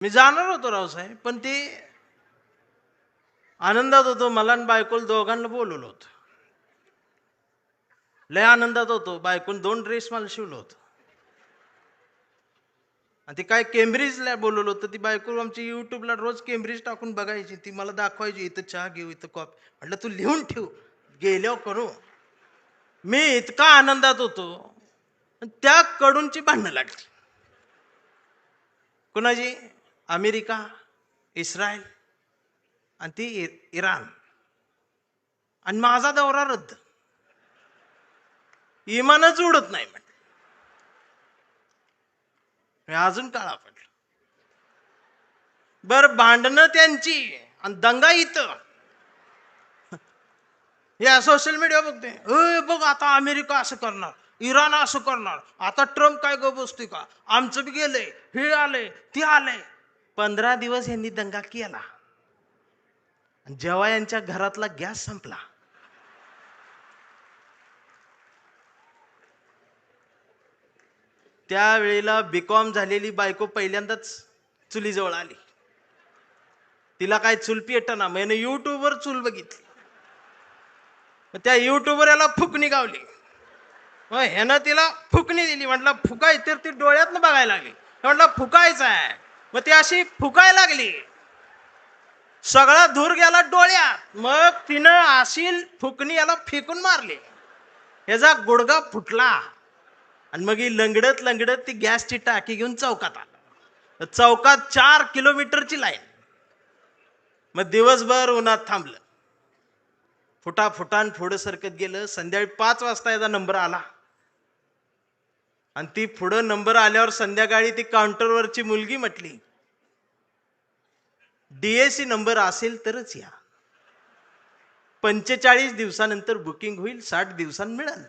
मी जाणार होतो रावसाहेब, पण ते आनंदात होतो. मला आणि बायकोला दोघांना बोलवलं होतं. लय आनंदात होतो. बायकोन 2 ड्रेस मला शिवलं होतं. आणि ते काय केम्ब्रिजला बोलवलं होतं. ती बायको आमची युट्यूबला रोज केम्ब्रिज टाकून बघायची. ती मला दाखवायची, इथं चहा घेऊ, इथं कॉफी. म्हटलं तू लिहून ठेव, गेल्यावर करू. मी इतका आनंदात होतो, त्या कडूनची भांडणं लागली. कुणाची? अमेरिका, इस्रायल आणि ती इराण. आणि माझा दौरा रद्द. इमानच उडत नाही. मी अजून काळा पडलो. बर, भांडणं त्यांची आणि दंगा इथं. या सोशल मीडिया बघते, बघ आता अमेरिका असं करणार, इराण असं करणार, आता ट्रम्प काय ग बसतोय का, आमचं बी गेलंय, हे आलंय ते आलंय. 15 दिवस यांनी दंगा केला. जेव्हा यांच्या घरातला गॅस संपला, त्यावेळेला बीकॉम झालेली बायको पहिल्यांदाच चुलीजवळ आली. तिला काय चूल पेटना, मैंने युट्यूबवर चूल बघितली. त्या युट्यूबवर याला फुकणी गावली. ह्यानं तिला फुकणी दिली. म्हटलं फुकाय, तर ती डोळ्यातनं बघायला लागली. म्हटलं फुकायचं आहे. मग ती अशी फुकायला लागली, सगळा धूर गेला डोळ्यात. मग तिनं अशी फुकणी याला फेकून मारली, याचा गुडगा फुटला. आणि मग ही लंगडत लंगडत ती गॅसची टाकी घेऊन चौकात आला. चौकात 4 किलोमीटरची लाईन. मग दिवसभर उन्हात थांबलं. फुटाफुटान पुढं सरकत गेलं. संध्याकाळी 5 वाजता याचा नंबर आला. आणि ती पुढं नंबर आल्यावर संध्याकाळी ती काउंटरवरची मुलगी म्हटली, डीएसी नंबर असेल तरच या, 45 दिवसानंतर बुकिंग होईल, 60 दिवसांनी मिळेल.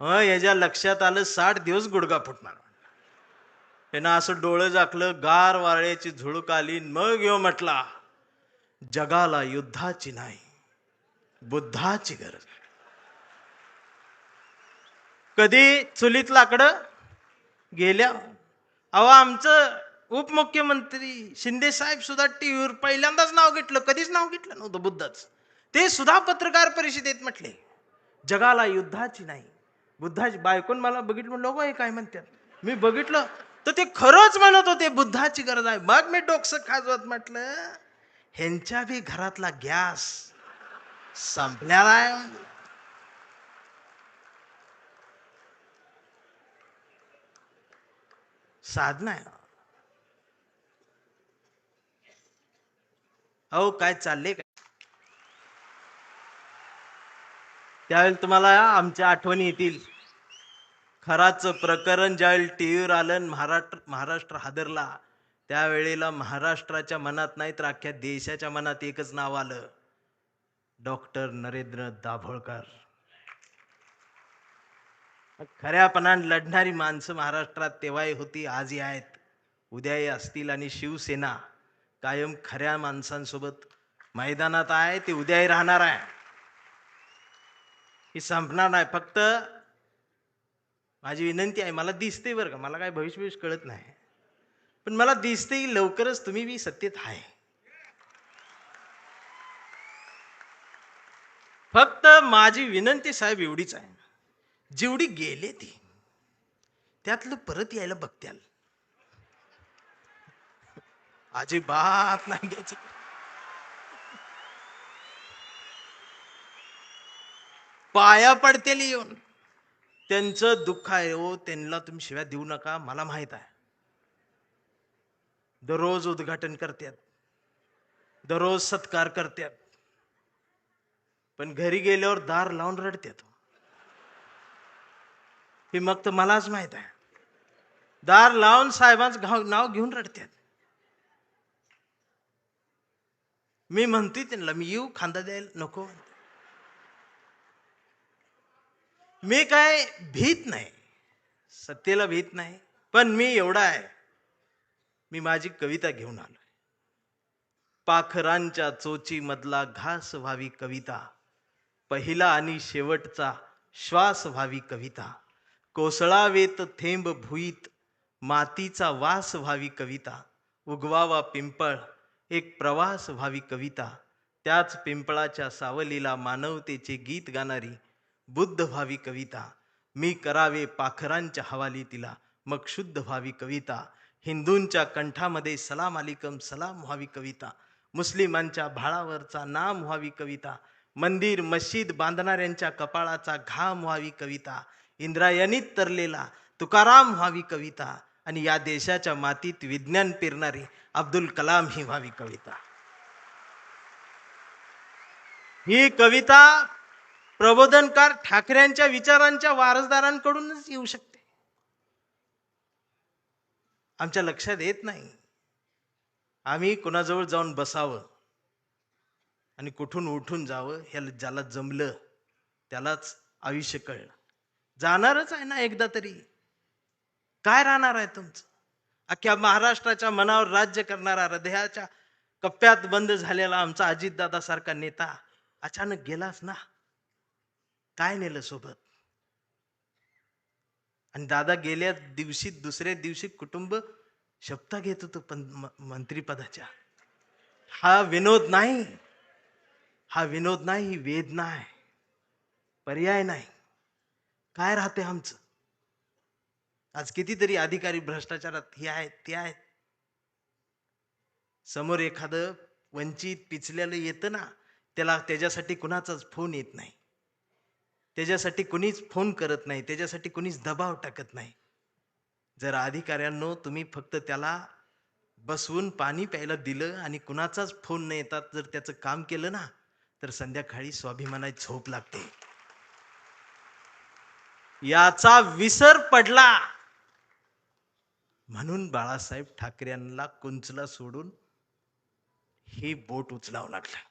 याच्या लक्षात आलं 60 दिवस गुडगा फुटणार. त्यानं असं डोळं झाकलं, गार वाऱ्याची झुळूक आली. मग यो म्हटला, जगाला युद्धाची नाही, बुद्धाची गरज. कधी चुलीत लाकडं गेल्या. अहो, आमचं उपमुख्यमंत्री शिंदे साहेब सुद्धा टीव्हीवर पहिल्यांदाच नाव घेतलं, कधीच नाव घेतलं नव्हतं बुद्धाचं. ते सुद्धा पत्रकार परिषदेत म्हटले, जगाला युद्धाची नाही, बुद्धाची. बायकोन मला बघितलं, म्हणलं हे काय म्हणतात. मी बघितलं तर ते खरंच म्हणत होते, बुद्धाची गरज आहे. मग मी डोकसं खाजवत म्हटलं, ह्यांच्या बी घरातला गॅस संपलेला आहे. साधना आहे. अहो, काय चालले काय? त्यावेळेला तुम्हाला आमच्या आठवणी येतील. खराच प्रकरण ज्यावेळी टीव्हीवर आलं, महाराष्ट्र हादरला. त्यावेळेला महाराष्ट्राच्या मनात नाही तर अख्ख्या देशाच्या मनात एकच नाव आलं, डॉक्टर नरेंद्र दाभोळकर. खऱ्यापणाने लढणारी माणसं महाराष्ट्रात तेव्हाही होती, आजही आहेत, उद्याही असतील. आणि शिवसेना कायम खऱ्या माणसांसोबत मैदानात आहे, ते उद्याही राहणार आहे. ही संपणार नाही. फक्त माझी विनंती आहे, मला दिसते बरं का, मला काय भविष्य कळत नाही, पण मला दिसते लवकरच तुम्ही बी सत्तेत आहे. फक्त माझी विनंती साहेब एवढीच आहे, जेवढी गेले ती त्यातलं परत यायला बघत्याल, अजिबात नाही घ्यायची. पाया पडतेल येऊन. त्यांचं दुःख आहे हो, त्यांना तुम्ही शिव्या देऊ नका. मला माहित आहे, दररोज उद्घाटन करतात, दररोज सत्कार करतात, पण घरी गेल्यावर दार लावून रडतात. हे मग तर मलाच माहित आहे. दार लावून साहेबांचं नाव घेऊन रडतात. मी म्हणतोय त्यांना, मी येऊ खांदा द्यायला? नको. मी काय भीत नाही, सत्तेला भीत नाही, पण मी एवढा आहे, मी माझी कविता घेऊन आलोय. पाखरांच्या चोची मधला घास व्हावी कविता, पहिला आणि शेवटचा श्वास व्हावी कविता, कोसळावेत थेंब भुईत मातीचा वास व्हावी कविता, उगवावा पिंपळ, एक प्रवास व्हावी कविता, त्याच पिंपळाच्या सावलीला मानवतेचे गीत गाणारी बुद्ध व्हावी कविता, मी करावे पाखरांच्या हवाली तिला, मग शुद्ध व्हावी कविता, हिंदूंच्या कंठामध्ये सलाम अलिकम सलाम व्हावी कविता, मुस्लिमांच्या भाळावरचा नाम व्हावी कविता, मंदिर मशीद बांधणाऱ्यांच्या कपाळाचा घाम व्हावी कविता, इंद्रायणीत तरलेला तुकाराम व्हावी कविता, आणि या देशाच्या मातीत विज्ञान पेरणारी अब्दुल कलाम ही व्हावी कविता. ही कविता प्रबोधनकार ठाकरेंच्या विचारांच्या वारसदारांकडूनच येऊ शकते. आमच्या लक्षात येत नाही. आम्ही कुणाजवळ जाऊन बसावं आणि कुठून उठून जावं, ह्याला ज्याला जमलं त्यालाच आयुष्य कळलं. जाणारच आहे ना एकदा तरी. काय राहणार आहे तुमचं? अख्ख्या महाराष्ट्राच्या मनावर राज्य करणारा, हृदयाच्या कप्प्यात बंद झालेला आमचा अजितदादा सारखा नेता अचानक गेलाच ना. काय नेलं सोबत? आणि दादा गेल्या दिवशी दुसऱ्या दिवशी कुटुंब शपथा घेत होतं पण मंत्रीपदाच्या. हा विनोद नाही, हा विनोद नाही, ही वेदना आहे, पर्याय नाही. काय राहते आमचं? आज कितीतरी अधिकारी भ्रष्टाचारात हे आहेत ते आहेत. समोर एखादं वंचित पिचलेलं येतं ना, त्याच्यासाठी कुणाचाच फोन येत नाही, त्याच्यासाठी कुणीच फोन करत नाही, त्याच्यासाठी कुणीच दबाव टाकत नाही. जर अधिकाऱ्यांनो तुम्ही फक्त त्याला बसवून पाणी प्यायला दिलं आणि कुणाचाच फोन न येतात जर त्याचं काम केलं ना, तर संध्याकाळी स्वाभिमानाची झोप लागते. याचा विसर पडला म्हणून बाळासाहेब ठाकरेंना कुंचला सोडून हे बोट उचलावं लागलं.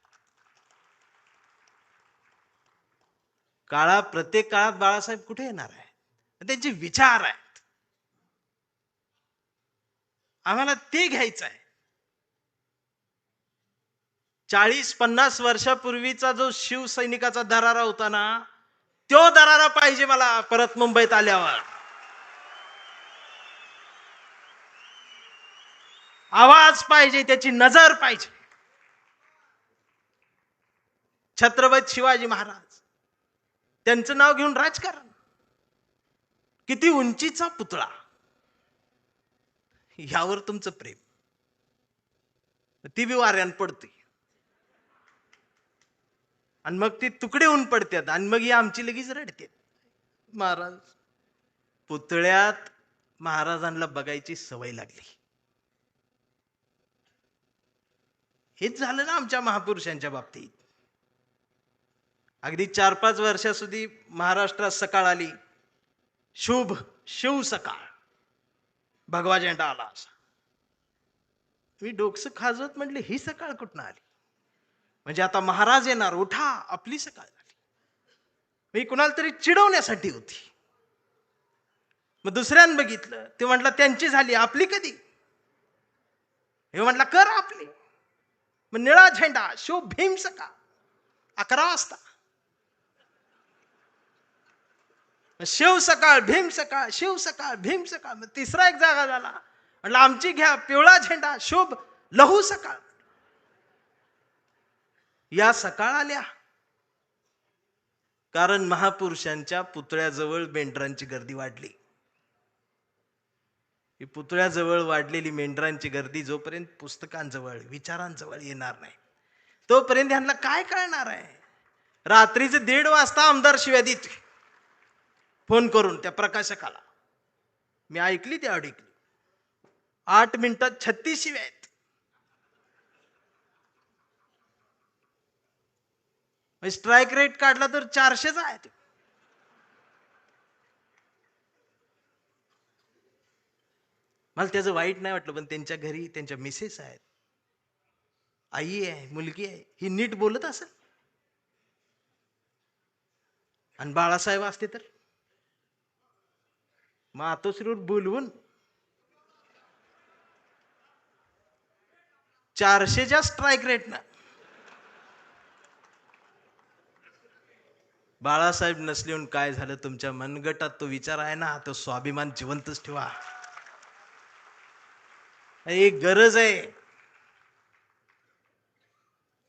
प्रत्येक काळात बाळासाहेब कुठे येणार आहे? त्यांचे विचार आहेत, आम्हाला ते घ्यायचं आहे. 40-50 वर्षापूर्वीचा जो शिवसैनिकाचा दरारा होता ना, तो दरारा पाहिजे मला परत मुंबईत आल्यावर. आवाज पाहिजे, त्याची नजर पाहिजे. छत्रपती शिवाजी महाराज, त्यांचं नाव घेऊन राजकारण, किती उंचीचा पुतळा, यावर तुमचं प्रेम, ती बी वाऱ्यान पडते आणि मग ती तुकडे होऊन पडतात आणि मग ही आमची लगेच रडते. महाराज, पुतळ्यात महाराजांना बघायची सवय लागली. हेच झालं ना आमच्या महापुरुषांच्या बाबतीत. अगदी 4-5 वर्षाસુધી महाराष्ट्रात सकाळ आली, शुभ शिव सकाळ, भगवा झेंडा आला असा. मी डोकस खाजवत म्हटले, ही सकाळ कुठनं आली? म्हणजे आता महाराज येणार, उठा, आपली सकाळ झाली. मी कुणाला तरी चिडवण्यासाठी होती. मग दुसऱ्यानं बघितलं, ते म्हटलं त्यांची झाली, आपली कधी? हे म्हटलं कर आपली. मग निळा झेंडा, शुभ भीम सकाळ, 11 वाजता. शिव सकाळ, भीम सकाळ, शिव सकाळ, भीम सकाळ. मग तिसरा एक जागा झाला, म्हटलं आमची घ्या, पिवळा झेंडा, शुभ लहू सकाळ. या सकाळ आल्या कारण महापुरुषांच्या पुतळ्याजवळ मेंढरांची गर्दी वाढली. ही पुतळ्याजवळ वाढलेली मेंढरांची गर्दी जोपर्यंत पुस्तकांजवळ, विचारांजवळ येणार नाही, तोपर्यंत ह्यांना काय कळणार आहे? रात्रीचे 1:30 वाजता आमदार शिव्या देते फोन करून त्या प्रकाशकाला. मी ऐकली, ती ऐकली. 8 मिनिटात 36 शिव्या आहेत. स्ट्राईक रेट काढला तर 400 आहे. मला त्याचं वाईट नाही वाटलं, पण त्यांच्या घरी त्यांच्या मिसेस आहेत, आई आहे, मुलगी आहे, ही नीट बोलत असेल. आणि बाळासाहेब असते तर मातोश्रीवर बोलवून 400च्या स्ट्राईक रेट ना. बाळासाहेब नसलेून काय झालं? तुमच्या मनगटात तो विचार आहे ना, तो स्वाभिमान जिवंतच ठेवा. एक गरज आहे.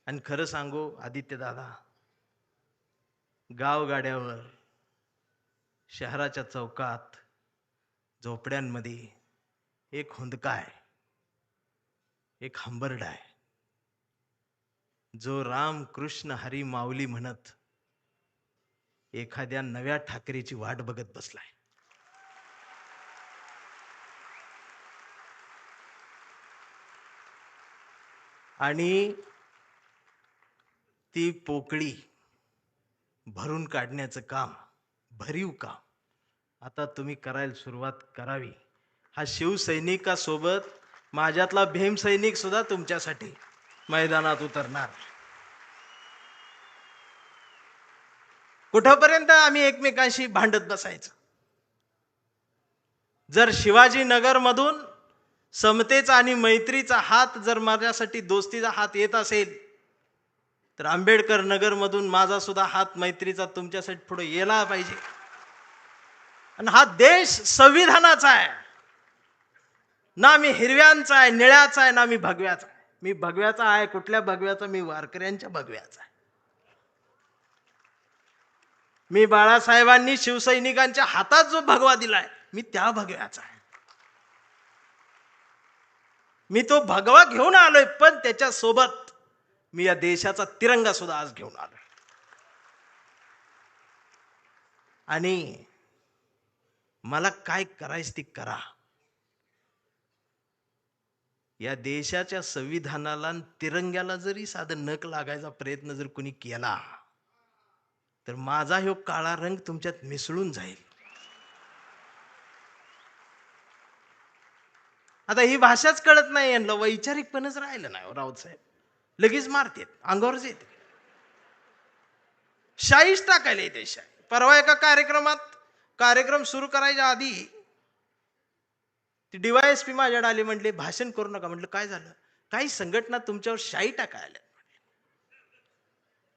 आणि खरं सांगू आदित्य दादा, गावगाड्यावर, शहराच्या चौकात, झोपड्यांमध्ये एक हुंदका आहे, एक हंबरडा आहे, जो राम कृष्ण हरी माऊली म्हणत एखाद्या नव्या ठाकरेची वाट बघत बसलाय. आणि ती पोकळी भरून काढण्याचं काम, भरीव काम आता तुम्ही करायला सुरुवात करावी. हा शिवसैनिकासोबत माझ्यातला भीमसैनिक सुद्धा तुमच्यासाठी मैदानात उतरणार. कुठपर्यंत आम्ही एकमेकांशी भांडत बसायचं? जर शिवाजीनगर मधून समतेचा आणि मैत्रीचा हात, जर माझ्यासाठी दोस्तीचा हात येत असेल, तर आंबेडकर नगर मधून माझा सुद्धा हात मैत्रीचा तुमच्यासाठी पुढे यायला पाहिजे. आणि हा देश संविधानाचा आहे ना, मी हिरव्यांचा आहे, निळ्याचा आहे ना, मी भगव्याचा आहे. मी भगव्याचा आहे. कुठल्या भगव्याचा? मी वारकऱ्यांच्या भगव्याचा आहे. मी बाळासाहेबांनी शिवसैनिकांच्या हातात जो भगवा दिलाय, मी त्या भगव्याचा आहे. मी तो भगवा घेऊन आलोय, पण त्याच्या सोबत मी या देशाचा तिरंगा सुद्धा आज घेऊन आलोय. आणि मला काय करायचं ती करा. या देशाच्या संविधानाला आणि तिरंग्याला जरी साधं नख लागायचा प्रयत्न जर कोणी केला, तर माझा ह्यो काळा रंग तुमच्यात मिसळून जाईल. आता ही भाषाच कळत नाही यांना, वैचारिकपणच राहिलं नाही. राऊत साहेब लगेच मारतेत, अंगावरच येते, शाईच टाकायला येते शाई. परवा एका कार्यक्रम सुरू करायच्या आधी ती DYSP माझ्याकडे आली, म्हटले भाषण करू नका. म्हटलं काय झालं? काही संघटना तुमच्यावर शाई टाकायला.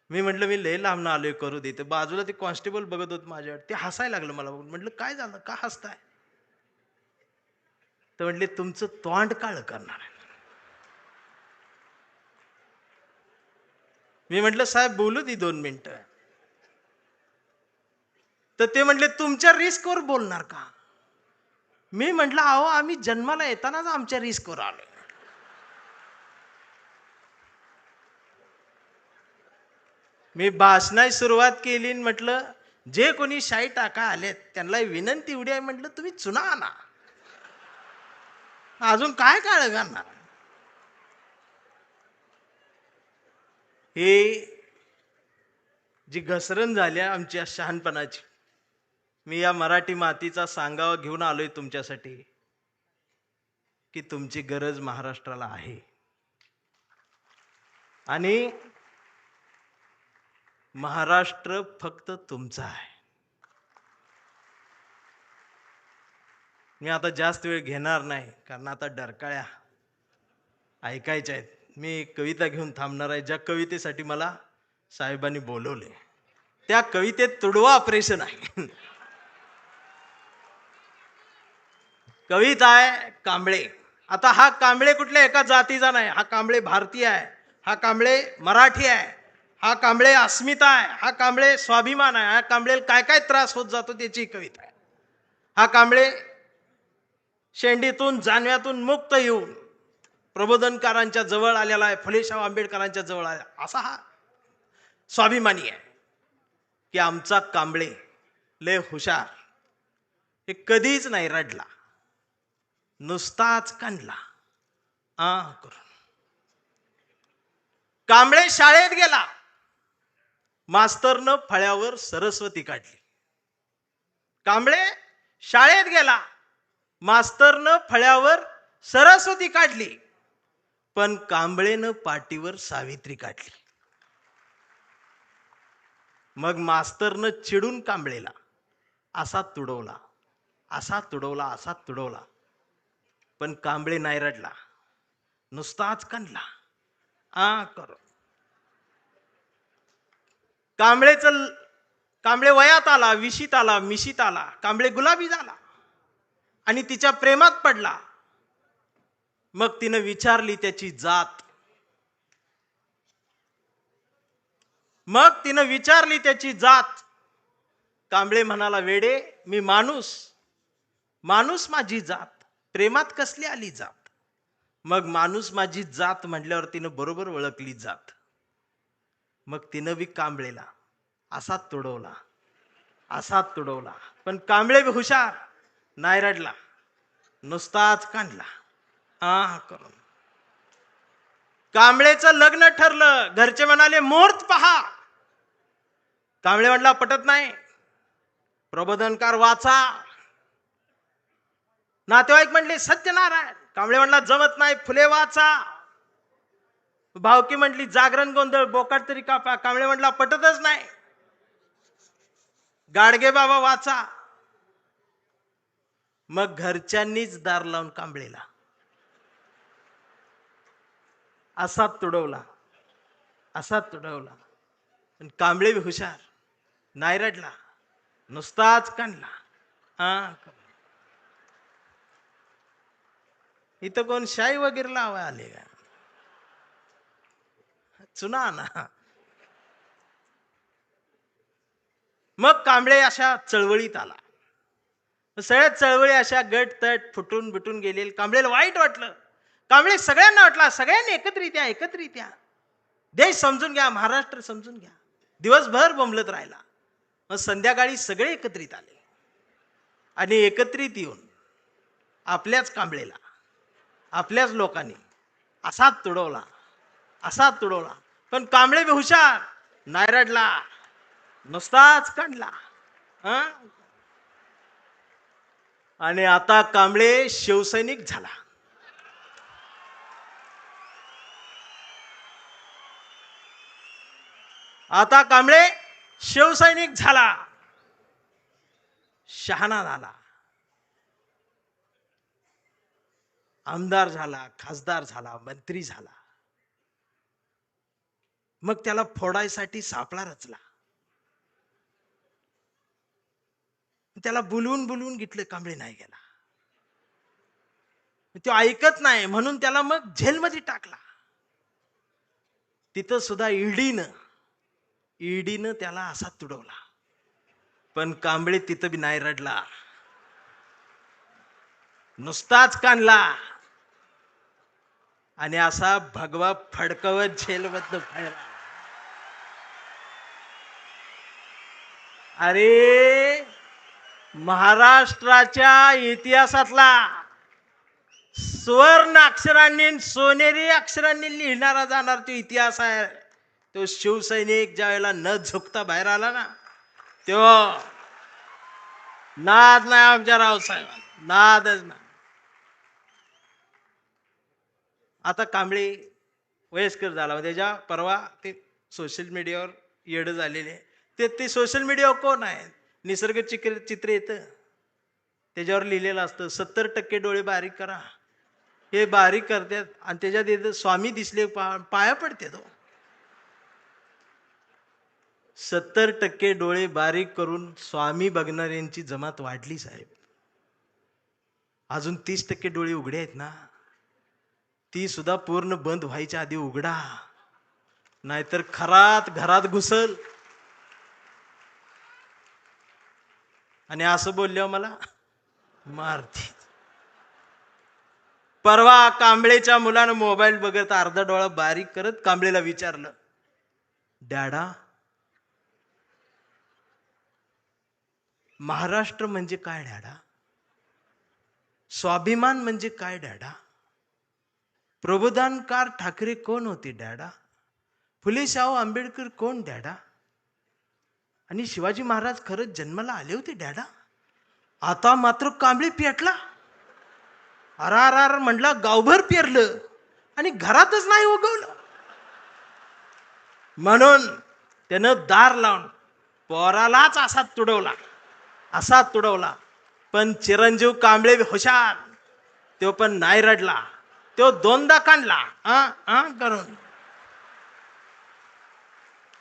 मी म्हटलं मी लय लांब आलोय, करू देते. बाजूला ते कॉन्स्टेबल बघत होत माझ्यावर, ते हसायला लागलं मला बघून. म्हटलं काय झालं, का हसताय? तर म्हटले तुमचं तोंड काळ करणार आहे. मी म्हटलं साहेब बोलू दे 2 मिनिटं. तर ते म्हटले तुमच्या रिस्कवर बोलणार का? मी म्हटलं अहो आम्ही जन्माला येतानाच आमच्या रिस्कवर आलो. मी भाषणाची सुरुवात केली, म्हटलं जे कोणी शाई टाका आलेत त्यांना विनंती एवढी आहे, म्हटलं तुम्ही चुना आणा, अजून काय काळ घालणार. हे जी घसरण झाल्या आमच्या शहाणपणाची, मी या मराठी मातीचा सांगावा घेऊन आलोय तुमच्यासाठी की तुमची गरज महाराष्ट्राला आहे. आणि महाराष्ट्र फक्त तुमचा आहे. मी आता जास्त वेळ घेणार नाही, कारण आता डरकाळ्या ऐकायच्या आहेत. मी कविता घेऊन थांबणार आहे, ज्या कवितेसाठी मला साहेबांनी बोलवले. त्या कवितेत तुडवा ऑपरेशन आहे. कविता आहे कांबळे. आता हा कांबळे कुठल्या एका जातीचा नाही, हा कांबळे भारतीय आहे, हा कांबळे मराठी आहे, हा कांबळे अस्मिता आहे, हा कांबळे स्वाभिमान आहे, हा कांबळे काय काय त्रास होत जातो त्याची कविता आहे. हा कांबळे शेंडीतून जानव्यातून मुक्त येऊन प्रबोधनकारांच्या जवळ आलेला आहे, फुलेशाह आंबेडकरांच्या जवळ आला, असा हा स्वाभिमानी आहे की आमचा कांबळे लय हुशार. हे कधीच नाही रडला, नुसताच कांडला करून. कांबळे शाळेत गेला, मास्तरनं फळ्यावर सरस्वती काढली. कांबळे शाळेत गेला, मास्तरनं फळ्यावर सरस्वती काढली, पण कांबळेनं पाटीवर सावित्री काढली. मग मास्तरनं चिडून कांबळेला असा तुडवला, असा तुडवला, असा तुडवला, पण कांबळे नाही रडला, नुसताच कांडला करून. कांबळे वयात आला, विशीत आला, मिशीत आला, कांबळे गुलाबी झाला आणि तिच्या प्रेमात पडला. मग तिनं विचारली त्याची जात. कांबळे म्हणाला, वेडे, मी माणूस, माणूस माझी जात, प्रेमात कसली आली जात. मग माणूस माझी जात म्हटल्यावर तिनं बरोबर ओळखली जात. मग तिनं बी कांबळेला असाच तुडवला. पण कांबळे बी हुशार, नाही रडला, नुसताच कांडला करून. कांबळेचं लग्न ठरलं. घरचे म्हणाले, मुहूर्त पहा. कांबळे म्हटला, पटत नाही, प्रबोधनकार वाचा. नातेवाईक म्हणले, सत्यनारायण. कांबळे म्हणला, जमत नाही, फुले वाचा. भावकी म्हटली, जागरण गोंधळ, बोकाट तरी कापा. कांबळे म्हटला, पटतच नाही, गाडगे बाबा वाचा. मग घरच्यांनीच दार लावून कांबळेला असा तुडवला. पण कांबळे बी हुशार, नाही रडला, नुसताच कांडला. इथं कोण शाई वगैरे लावा आले का? चुना ना. मग कांबळे अशा चळवळीत आला. सगळ्या चळवळी अशा गट तट फुटून बिटून गेले. कांबळेला वाईट वाटलं. कांबळे सगळ्यांना वाटला, सगळ्यांनी एकत्रित या, देश समजून घ्या, महाराष्ट्र समजून घ्या. दिवसभर बोंबलत राहिला. मग संध्याकाळी सगळे एकत्रित आले आणि एकत्रित येऊन आपल्याच कांबळेला, आपल्याच लोकांनी असाच तुडवला. पण कांबळे बी हुशार, नाही रडला, नुसताच काढला. आणि आता कांबळे शिवसैनिक झाला. शहाणा झाला, आमदार झाला, खासदार झाला, मंत्री झाला. मग त्याला फोडायसाठी सापळा रचला. त्याला बोलवून घेतलं, कांबळे नाही गेला. तो ऐकत नाही म्हणून त्याला मग जेलमध्ये टाकला. तिथं सुद्धा ईडीनं त्याला असा तुडवला. पण कांबळे तिथं बी नाही रडला, नुसताच कांडला. आणि असा भगवा फडकवत जेलमधनं बाहेर. अरे, महाराष्ट्राच्या इतिहासातला सुवर्ण अक्षरांनी, सोनेरी अक्षरांनी लिहिणारा जाणार तो इतिहास आहे. तो शिवसैनिक ज्या वेळेला न झुकता बाहेर आला ना, तो नाद नाही आमच्या रावसाहेबांना, नादच नाही. आता कांबळे वयस्कर झाला. त्याच्या परवा ते सोशल मीडियावर येडं झालेले. ते सोशल मीडियावर कोण आहे, निसर्ग चित्र येतं, त्याच्यावर लिहिलेलं असतं 70% डोळे बारीक करा. हे बारीक करतात आणि त्याच्यात येतं स्वामी दिसले, पाया पडते. तो 70% डोळे बारीक करून स्वामी बघणाऱ्यांची जमात वाढली साहेब. अजून 30% डोळे उघडे आहेत ना, ती सुद्धा पूर्ण बंद व्हायच्या आधी उघडा, नाहीतर खरात घरात घुसल. आणि असं बोलल्यावर मला मारते. परवा कांबळेच्या मुलानं मोबाईल बघत अर्धा डोळा बारीक करत कांबळेला विचारलं, डॅडा, महाराष्ट्र म्हणजे काय डॅडा? स्वाभिमान म्हणजे काय डॅडा? प्रबोधनकार ठाकरे कोण होते डॅडा? फुले शाहू आंबेडकर कोण डॅडा? आणि शिवाजी महाराज खरंच जन्माला आले होते डॅडा? आता मात्र कांबळे पेटला. अरार म्हटला, गावभर पेरलं आणि घरातच नाही उगवलं. म्हणून त्यानं दार लावून पोरालाच असा तुडवला. पण चिरंजीव कांबळे हुशार, तो पण नाही रडला, तो दोनदा काढला करून.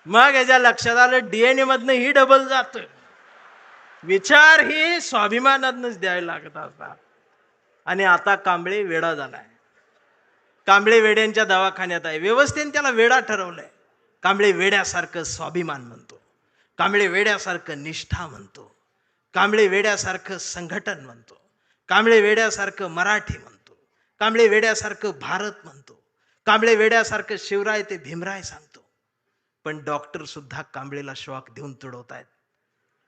मग याच्या लक्षात आलं, डीएनए मधनं ही डबल जात. विचार ही स्वाभिमानातनच द्यावे लागत असतात. आणि आता कांबळे वेडा झालाय. कांबळे वेड्यांच्या दवाखान्यात आहे. व्यवस्थेने त्याला वेडा ठरवलंय. कांबळे वेड्यासारखं स्वाभिमान म्हणतो, कांबळे वेड्यासारखं निष्ठा म्हणतो, कांबळे वेड्यासारखं संघटन म्हणतो, कांबळे वेड्यासारखं मराठी म्हणतो, कांबळे वेड्यासारखं भारत म्हणतो, कांबळे वेड्यासारखं शिवराय ते भीमराय सांगतो. पण डॉक्टर सुद्धा कांबळेला शॉक देऊन तुडवतायत.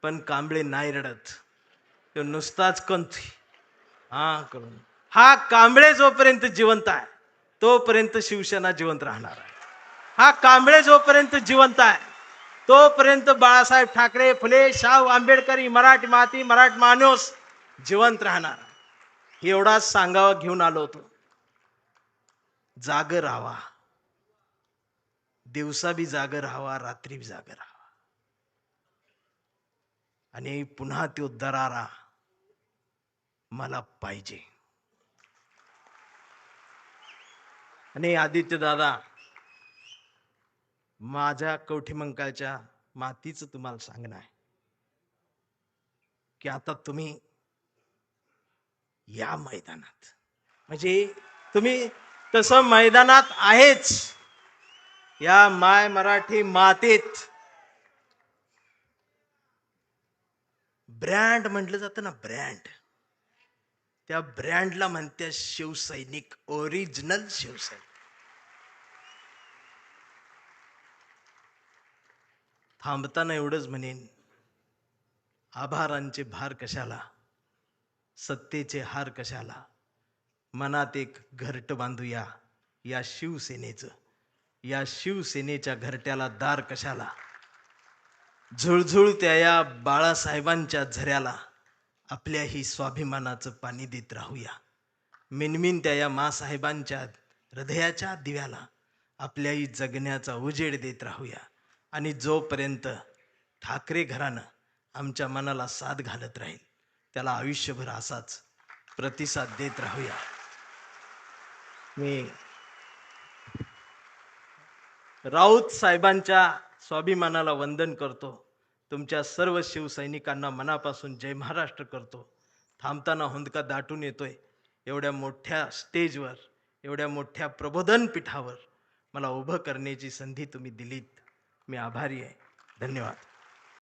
पण कांबळे नाही रडत, तो नुसताच कंथी हा करून. हा कांबळे जोपर्यंत जिवंत आहे तोपर्यंत शिवसेना जिवंत राहणार आहे. हा कांबळे जोपर्यंत जिवंत आहे तोपर्यंत बाळासाहेब ठाकरे, फुले, शाहू आंबेडकरी, मराठी माती, मराठी माणूस जिवंत राहणार. एवढाच सांगावा घेऊन आलो होतो. जागर राहावा, दिवसा बी जागर राहावा, रात्री बी जागर राहावा. आणि पुन्हा तो दरारा मला पाहिजे. आणि आदित्य दादा, माझ्या कवठीमंकाळच्या मातीचं तुम्हाला सांगणं आहे की आता तुम्ही या मैदानात, म्हणजे तुम्ही तसं मैदानात आहेच, या माय मराठी मातीत ब्रँड म्हटलं जातं ना, ब्रँड, त्या ब्रँडला म्हणते शिवसैनिक, ओरिजिनल शिवसैनिक. थांबताना एवढंच म्हणेन, आभारांचे भार कशाला, सत्तेचे हार कशाला, मनात एक घरट बांधूया या शिवसेनेचं, या शिवसेनेच्या घरट्याला दार कशाला, झुळझुळत्या या बाळासाहेबांच्या झऱ्याला आपल्याही स्वाभिमानाचं पाणी देत राहूया. मिनमिनत्या या मासाहेबांच्या हृदयाच्या दिव्याला आपल्याही जगण्याचा उजेड देत राहूया. आणि जोपर्यंत ठाकरे घराणं आमच्या मनाला साथ घालत राहील त्याला आयुष्यभर असाच प्रतिसाद देत राहूया. मी राऊत साहेबांच्या स्वाभिमानाला वंदन करतो. तुमच्या सर्व शिवसैनिकांना मनापासून जय महाराष्ट्र करतो. थांबताना हुंदका दाटून येतोय. एवढ्या मोठ्या स्टेजवर, एवढ्या मोठ्या प्रबोधन पीठावर मला उभं करण्याची संधी तुम्ही दिलीत. मी आभारी आहे. धन्यवाद.